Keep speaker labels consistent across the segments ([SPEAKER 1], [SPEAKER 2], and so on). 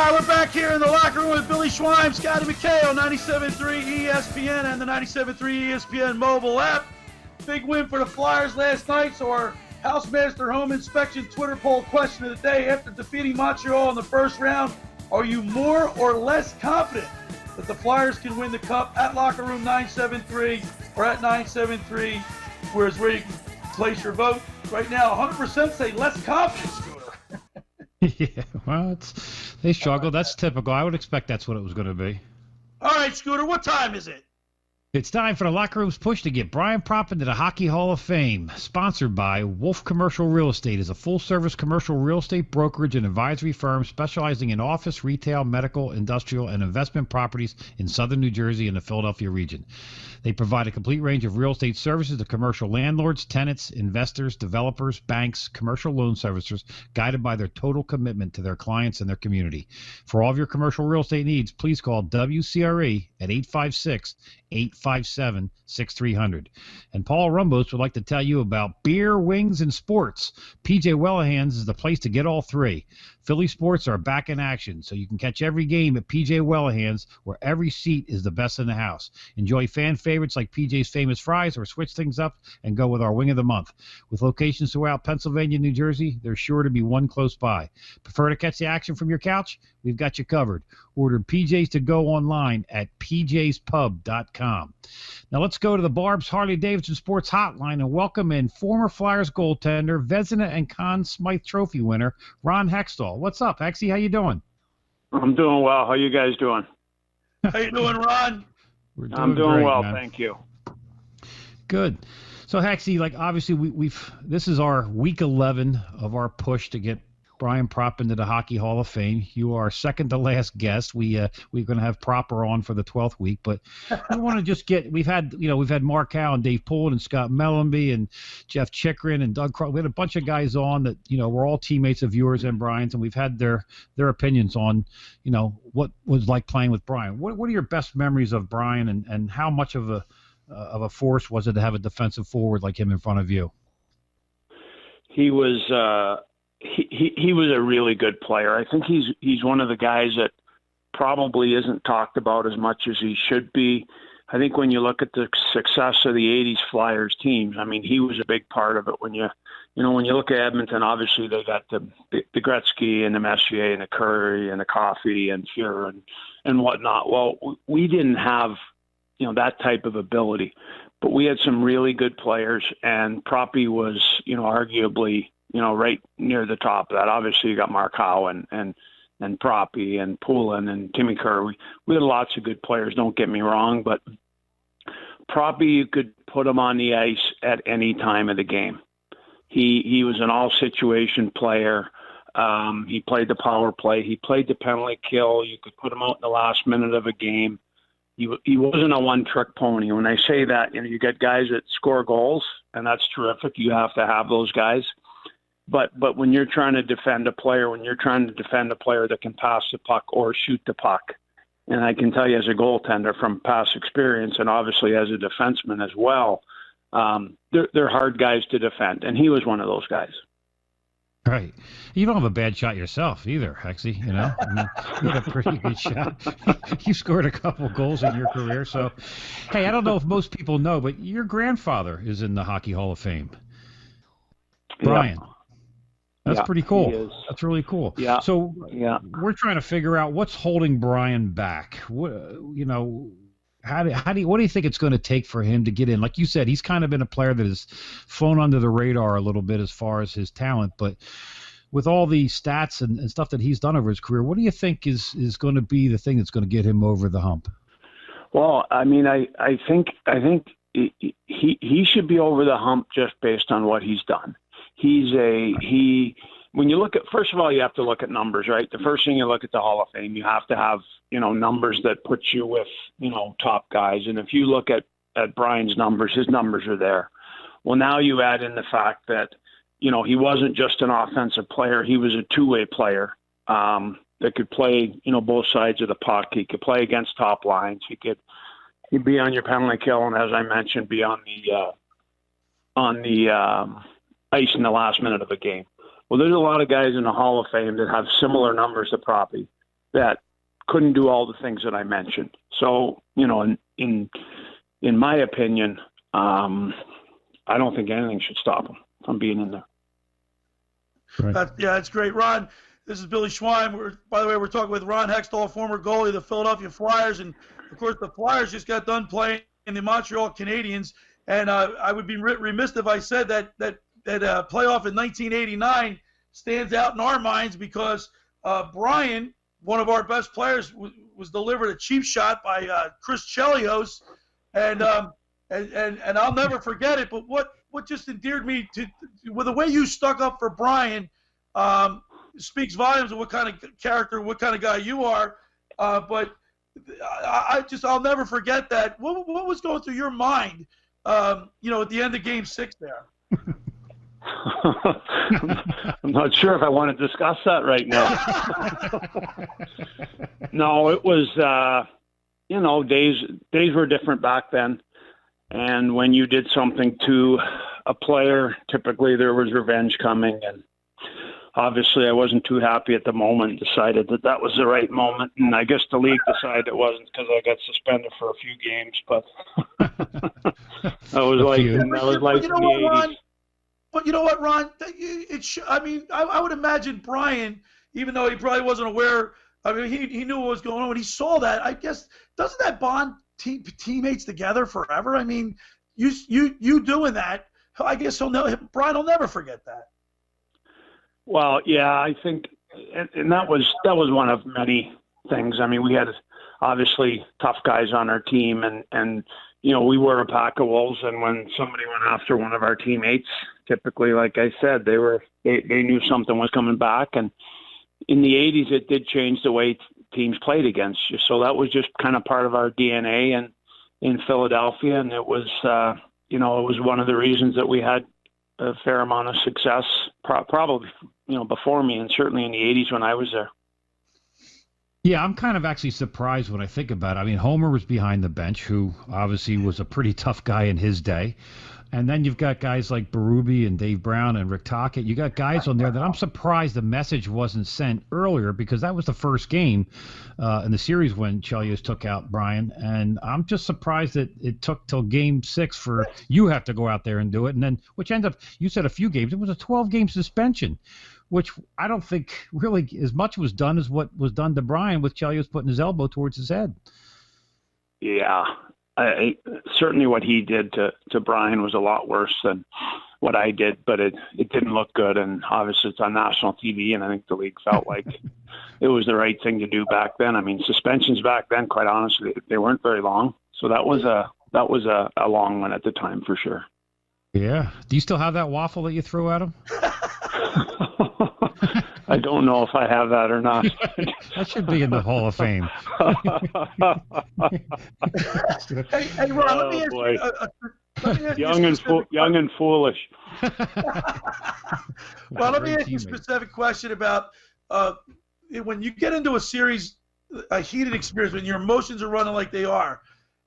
[SPEAKER 1] All right, we're back here in the locker room with Billy Schweim, Scotty McKay on 97.3 ESPN and the 97.3 ESPN mobile app. Big win for the Flyers last night, so our Housemaster Home Inspection Twitter poll question of the day: after defeating Montreal in the first round, are you more or less confident that the Flyers can win the Cup? At Locker Room 973 or at 973, where you can place your vote. Right now, 100% say less confident, Scooter.
[SPEAKER 2] Yeah, well, they struggle. That's typical. I would expect that's what it was going to be.
[SPEAKER 1] All right, Scooter, what time is it?
[SPEAKER 2] It's time for the Locker Room's push to get Brian Propp into the Hockey Hall of Fame. Sponsored by Wolf Commercial Real Estate, is a full-service commercial real estate brokerage and advisory firm specializing in office, retail, medical, industrial, and investment properties in southern New Jersey and the Philadelphia region. They provide a complete range of real estate services to commercial landlords, tenants, investors, developers, banks, commercial loan servicers, guided by their total commitment to their clients and their community. For all of your commercial real estate needs, please call WCRE at 856-857-6300. And Paul Rumbos would like to tell you about beer, wings, and sports. PJ Wellahans is the place to get all three. Philly sports are back in action, so you can catch every game at PJ Wellahans, where every seat is the best in the house. Enjoy fan favorites like PJ's Famous Fries, or switch things up and go with our Wing of the Month. With locations throughout Pennsylvania and New Jersey, there's sure to be one close by. Prefer to catch the action from your couch? We've got you covered. Order PJ's to go online at pjspub.com. Now let's go to the Barb's Harley-Davidson Sports Hotline and welcome in former Flyers goaltender, Vezina and Conn Smythe Trophy winner, Ron Hextall. What's up, Hexy? How you doing?
[SPEAKER 3] I'm doing well. How you guys doing?
[SPEAKER 1] How you doing, Ron?
[SPEAKER 3] I'm doing
[SPEAKER 2] great,
[SPEAKER 3] well,
[SPEAKER 2] man.
[SPEAKER 3] thank you.
[SPEAKER 2] Good. So, Hexy, obviously this is our week 11 of our push to get Brian Propp into the Hockey Hall of Fame. You are second to last guest. We're going to have Propper on for the 12th week, but we want to just we've had Mark Howe and Dave Poulin and Scott Mellenby and Jeff Chikrin and Doug Crow. We had a bunch of guys on that, we're all teammates of yours and Brian's, and we've had their opinions on, what was like playing with Brian. What are your best memories of Brian, and how much of a force was it to have a defensive forward like him in front of you?
[SPEAKER 3] He was he was a really good player. I think he's one of the guys that probably isn't talked about as much as he should be. I think when you look at the success of the 80s Flyers teams, I mean, he was a big part of it. When you look at Edmonton, obviously they got the Gretzky and the Messier and the Curry and the Coffey and Fuhrer and whatnot. Well, we didn't have, that type of ability, but we had some really good players, and Proppy was, arguably, right near the top of that. Obviously, you got Mark Howe and Proppy and Poulin and Timmy Kerr. We had lots of good players, don't get me wrong, but Proppy, you could put him on the ice at any time of the game. He was an all-situation player. He played the power play. He played the penalty kill. You could put him out in the last minute of a game. He wasn't a one-trick pony. When I say that, you get guys that score goals, and that's terrific. You have to have those guys. But when you're trying to defend a player, that can pass the puck or shoot the puck, and I can tell you as a goaltender from past experience, and obviously as a defenseman as well, they're hard guys to defend, and he was one of those guys.
[SPEAKER 2] Right. You don't have a bad shot yourself either, Hexy. You had a pretty good shot. You scored a couple goals in your career. So, hey, I don't know if most people know, but your grandfather is in the Hockey Hall of Fame. Brian. Yeah. That's pretty cool. That's really cool.
[SPEAKER 3] Yeah.
[SPEAKER 2] So we're trying to figure out what's holding Brian back. What do you think it's going to take for him to get in? Like you said, he's kind of been a player that has flown under the radar a little bit as far as his talent, but with all the stats and stuff that he's done over his career, what do you think is going to be the thing that's going to get him over the hump?
[SPEAKER 3] Well, I mean, I think he should be over the hump just based on what he's done. When you look at, first of all, you have to look at numbers, right? The first thing you look at the Hall of Fame, you have to have, numbers that put you with, top guys. And if you look at Brian's numbers, his numbers are there. Well, now you add in the fact that, he wasn't just an offensive player. He was a two-way player that could play, both sides of the puck. He could play against top lines. He'd be on your penalty kill, and as I mentioned, be on the ice in the last minute of a game. Well, there's a lot of guys in the Hall of Fame that have similar numbers to Proppy. that couldn't do all the things that I mentioned. So, in my opinion, I don't think anything should stop him from being in there.
[SPEAKER 2] Right.
[SPEAKER 1] That's great. Ron, this is Billy Schweim. By the way, we're talking with Ron Hextall, former goalie of the Philadelphia Flyers. And, of course, the Flyers just got done playing the Montreal Canadiens. And I would be remiss if I said that playoff in 1989 stands out in our minds because Brian, one of our best players, was delivered a cheap shot by Chris Chelios. And I'll never forget it. But what just endeared me to with the way you stuck up for Brian speaks volumes of what kind of character, what kind of guy you are. But I'll never forget that. What was going through your mind, at the end of Game 6 there?
[SPEAKER 3] I'm not sure if I want to discuss that right now. No, it was, days were different back then. And when you did something to a player, typically there was revenge coming. And obviously I wasn't too happy at the moment, decided that was the right moment. And I guess the league decided it wasn't because I got suspended for a few games. But that was like in the 80s.
[SPEAKER 1] But you know what, Ron? I would imagine Brian, even though he probably wasn't aware, he knew what was going on when he saw that. I guess, doesn't that bond teammates together forever? I mean, you doing that, I guess Brian will never forget that.
[SPEAKER 3] Well, yeah, I think, and that was one of many things. I mean, we had obviously tough guys on our team, and we were a pack of wolves. And when somebody went after one of our teammates, typically, like I said, they knew something was coming back. And in the 80s, it did change the way teams played against you. So that was just kind of part of our DNA and in Philadelphia. And it was, it was one of the reasons that we had a fair amount of success, probably, before me, and certainly in the 80s when I was there.
[SPEAKER 2] Yeah, I'm kind of actually surprised when I think about it. I mean, Homer was behind the bench, who obviously was a pretty tough guy in his day. And then you've got guys like Berube and Dave Brown and Rick Tocchet. You got guys on there that I'm surprised the message wasn't sent earlier, because that was the first game in the series when Chelios took out Brian. And I'm just surprised that it took till Game 6 for you have to go out there and do it. And then, which ended up, you said a few games, it was a 12-game suspension, which I don't think really as much was done as what was done to Brian with Chelios putting his elbow towards his head.
[SPEAKER 3] Yeah. Certainly what he did to Brian was a lot worse than what I did, but it didn't look good. And obviously it's on national TV, and I think the league felt like it was the right thing to do back then. I mean, suspensions back then, quite honestly, they weren't very long. So that was a long one at the time for sure.
[SPEAKER 2] Yeah. Do you still have that waffle that you threw at him?
[SPEAKER 3] I don't know if I have that or not.
[SPEAKER 2] That should be in the Hall of Fame.
[SPEAKER 1] Hey, Ron, let me ask you
[SPEAKER 3] young and foolish.
[SPEAKER 1] Well, let me ask you a specific question about when you get into a series, a heated experience, when your emotions are running like they are,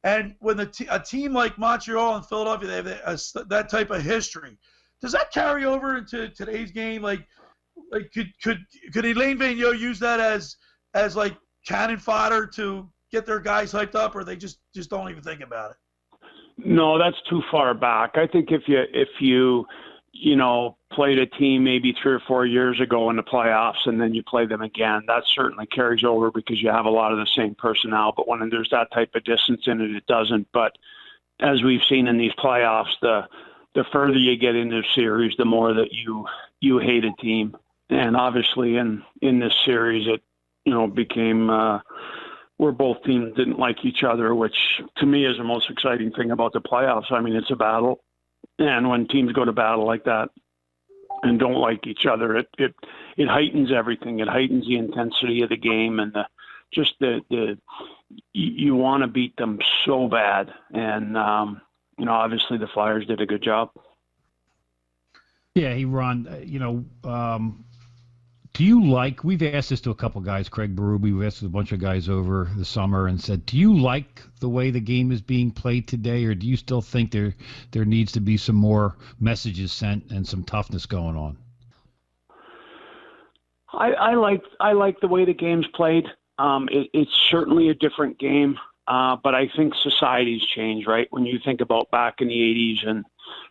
[SPEAKER 1] and when a team like Montreal and Philadelphia, they have that type of history, does that carry over into today's game? Like could Elaine Vigneault use that as like cannon fodder to get their guys hyped up, or they just don't even think about it?
[SPEAKER 3] No, that's too far back. I think if you played a team maybe 3 or 4 years ago in the playoffs and then you play them again, that certainly carries over because you have a lot of the same personnel. But when there's that type of distance in it, it doesn't. But as we've seen in these playoffs, the further you get into the series, the more that you hate a team. And obviously in this series, it became where both teams didn't like each other, which to me is the most exciting thing about the playoffs. I mean, it's a battle. And when teams go to battle like that and don't like each other, it heightens everything. It heightens the intensity of the game and you want to beat them so bad. And, obviously the Flyers did a good job.
[SPEAKER 2] Yeah, Ron, do you like, we've asked this to a couple guys, Craig Berube, we've asked a bunch of guys over the summer and said, do you like the way the game is being played today, or do you still think there needs to be some more messages sent and some toughness going on?
[SPEAKER 3] I like the way the game's played. It's certainly a different game, but I think society's changed, right? When you think about back in the 80s and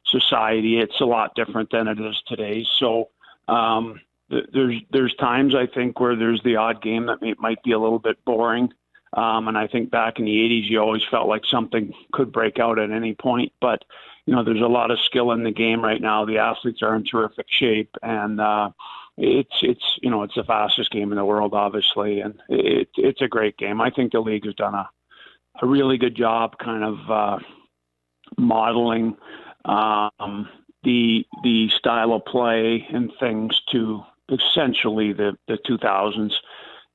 [SPEAKER 3] society, it's a lot different than it is today. So there's times, I think, where there's the odd game that might be a little bit boring. And I think back in the 80s, you always felt like something could break out at any point. But, there's a lot of skill in the game right now. The athletes are in terrific shape, and it's the fastest game in the world, obviously, and it's a great game. I think the league has done a really good job kind of modeling the style of play and things to essentially the 2000s.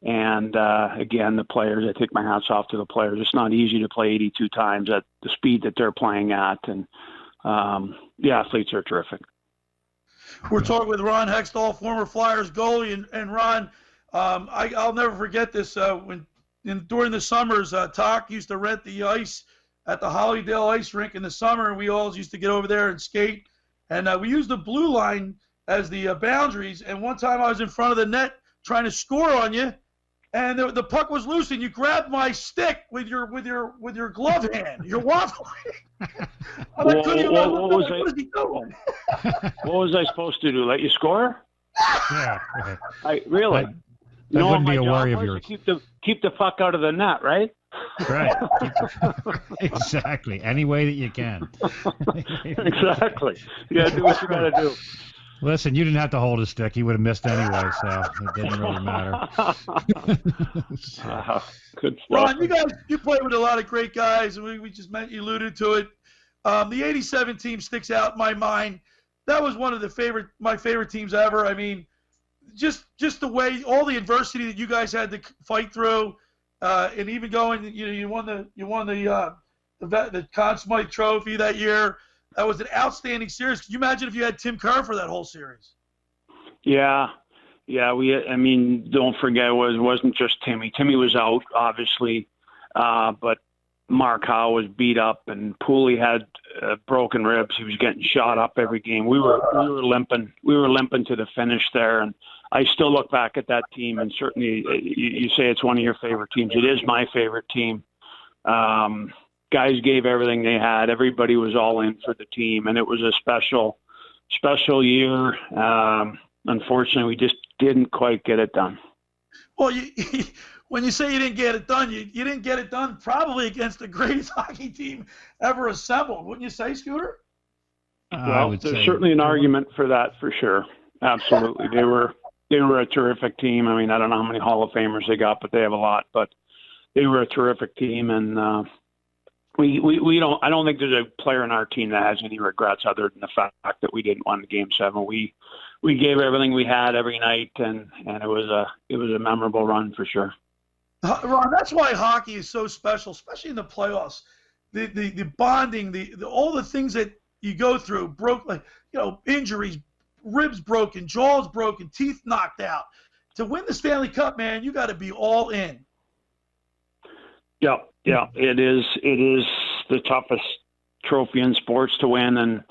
[SPEAKER 3] And again, the players, I take my hats off to the players. It's not easy to play 82 times at the speed that they're playing at, and the athletes are terrific.
[SPEAKER 1] We're talking with Ron Hextall, former Flyers goalie, and Ron, I'll never forget this. During the summers, Talk used to rent the ice at the Hollydale Ice Rink in the summer, and we all used to get over there and skate. And we used the blue line as the boundaries. And one time I was in front of the net trying to score on you, and the puck was loose, and you grabbed my stick with your glove hand. You're waffling. What was he doing?
[SPEAKER 3] What was I supposed to do? Let you score?
[SPEAKER 2] Yeah.
[SPEAKER 3] Really?
[SPEAKER 2] That wouldn't be a worry of yours.
[SPEAKER 3] Keep the fuck out of the net, right?
[SPEAKER 2] Right. Exactly. Any way that you can.
[SPEAKER 3] Exactly. You gotta do what you gotta do.
[SPEAKER 2] Listen, you didn't have to hold his stick. He would have missed anyway, so it didn't really matter.
[SPEAKER 3] Good stuff.
[SPEAKER 1] Ron, you played with a lot of great guys, and we just you alluded to it. The 87 team sticks out in my mind. That was one of my favorite teams ever. I mean, just the way, all the adversity that you guys had to fight through, and even going, you won the Conn Smythe Trophy that year. That was an outstanding series. Can you imagine if you had Tim Kerr for that whole series?
[SPEAKER 3] Yeah. Don't forget, it wasn't just Timmy. Timmy was out, obviously, but Mark Howe was beat up, and Pooley had broken ribs. He was getting shot up every game. We were limping. We were limping to the finish there, and I still look back at that team, and certainly you say it's one of your favorite teams. It is my favorite team. Guys gave everything they had. Everybody was all in for the team, and it was a special year. Unfortunately, we just didn't quite get it done.
[SPEAKER 1] Well, when you say you didn't get it done, you didn't get it done probably against the greatest hockey team ever assembled. Wouldn't you say, Scooter?
[SPEAKER 3] Well, there's certainly an argument for that, for sure. Absolutely. They were a terrific team. I mean, I don't know how many Hall of Famers they got, but they have a lot. But they were a terrific team, and I don't think there's a player in our team that has any regrets other than the fact that we didn't win the Game 7. We gave everything we had every night, and it was a memorable run for sure.
[SPEAKER 1] Ron, that's why hockey is so special, especially in the playoffs. The bonding, all the things that you go through, injuries, ribs broken, jaws broken, teeth knocked out. To win the Stanley Cup, man, you got to be all in.
[SPEAKER 3] Yeah, it is the toughest trophy in sports to win,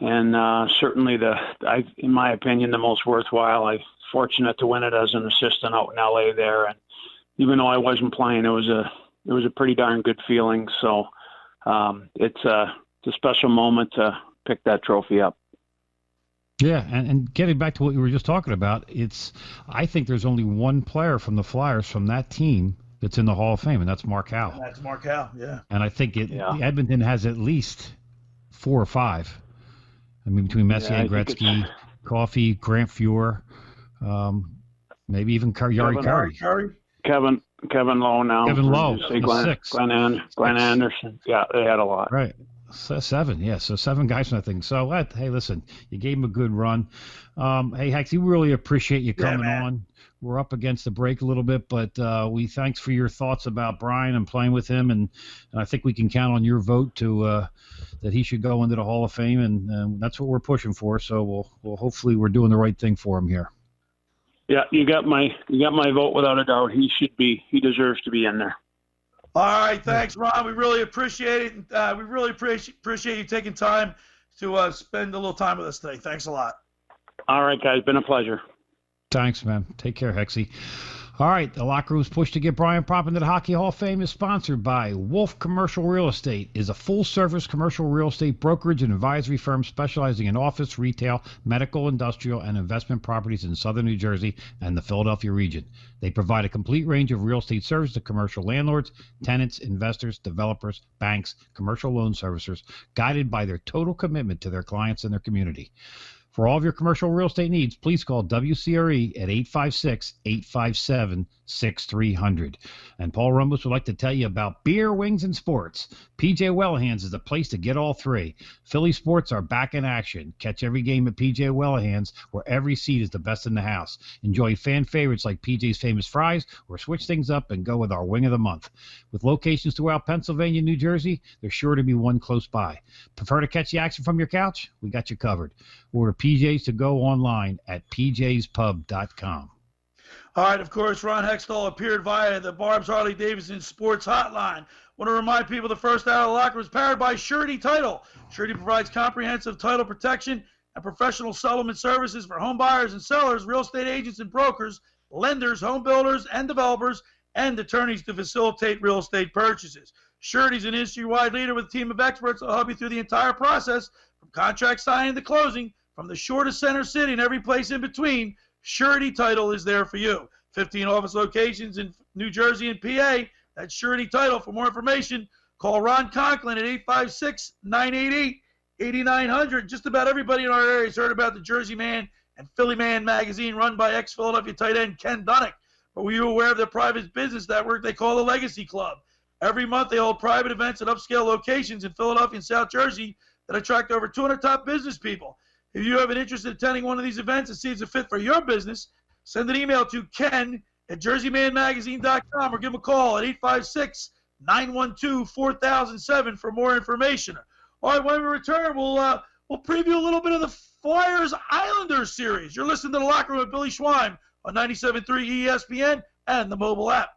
[SPEAKER 3] and certainly in my opinion, the most worthwhile. I'm fortunate to win it as an assistant out in LA there, and even though I wasn't playing, it was a pretty darn good feeling. So it's a special moment to pick that trophy up.
[SPEAKER 2] Yeah, and getting back to what you were just talking about, I think there's only one player from the Flyers from that team that's in the Hall of Fame, and that's Mark Howe.
[SPEAKER 1] That's Mark Howe, yeah.
[SPEAKER 2] And I think Edmonton has at least 4 or 5. I mean, between Messier, Gretzky, Coffey, Grant Fuhr, maybe even Yari Curry.
[SPEAKER 3] Kevin Lowe now.
[SPEAKER 2] Kevin Lowe,
[SPEAKER 3] 6. Glenn Anderson. Yeah, they had a lot.
[SPEAKER 2] Right. 7, yeah. So 7 guys from that thing. So, hey, listen, you gave him a good run. Hey, Hex, we really appreciate you coming on. We're up against the break a little bit, but thanks for your thoughts about Brian and playing with him, and I think we can count on your vote to that he should go into the Hall of Fame, and that's what we're pushing for. So we'll hopefully we're doing the right thing for him here.
[SPEAKER 3] Yeah, you got my vote without a doubt. He deserves to be in there.
[SPEAKER 1] All right, thanks, Ron. We really appreciate it. We really appreciate you taking time to spend a little time with us today. Thanks a lot.
[SPEAKER 3] All right, guys. Been a pleasure.
[SPEAKER 2] Thanks, man. Take care, Hexy. All right, the Locker Room's push to get Brian Propp into the Hockey Hall of Fame is sponsored by Wolf Commercial Real Estate. Is a full-service commercial real estate brokerage and advisory firm specializing in office, retail, medical, industrial, and investment properties in southern New Jersey and the Philadelphia region. They provide a complete range of real estate services to commercial landlords, tenants, investors, developers, banks, commercial loan servicers, guided by their total commitment to their clients and their community. For all of your commercial real estate needs, please call WCRE at 856-857-6300. And Paul Rumbus would like to tell you about beer, wings, and sports. PJ Wellahans is the place to get all three. Philly sports are back in action. Catch every game at PJ Wellahans, where every seat is the best in the house. Enjoy fan favorites like PJ's Famous Fries, or switch things up and go with our Wing of the Month. With locations throughout Pennsylvania and New Jersey, there's sure to be one close by. Prefer to catch the action from your couch? We got you covered. Order PJ's to go online at pjspub.com.
[SPEAKER 1] All right, of course, Ron Hextall appeared via the Barb's Harley-Davidson Sports Hotline. Want to remind people the first hour of the locker is powered by Surety Title. Surety provides comprehensive title protection and professional settlement services for home buyers and sellers, real estate agents and brokers, lenders, home builders, and developers, and attorneys to facilitate real estate purchases. Surety is an industry-wide leader with a team of experts that will help you through the entire process, from contract signing to closing, from the shore to center city and every place in between. Surety Title is there for you. 15 office locations in New Jersey and PA. That's Surety Title. For more information, call Ron Conklin at 856-988-8900. Just about everybody in our area has heard about the Jersey Man and Philly Man magazine run by ex-Philadelphia tight end Ken Dunnick. But were you aware of their private business network they call the Legacy Club? Every month they hold private events at upscale locations in Philadelphia and South Jersey that attract over 200 top business people. If you have an interest in attending one of these events and see it's a fit for your business, send an email to Ken at jerseymanmagazine.com or give him a call at 856-912-4007 for more information. All right, when we return, we'll preview a little bit of the Flyers Islanders series. You're listening to The Locker Room with Billy Schweim on 97.3 ESPN and the mobile app.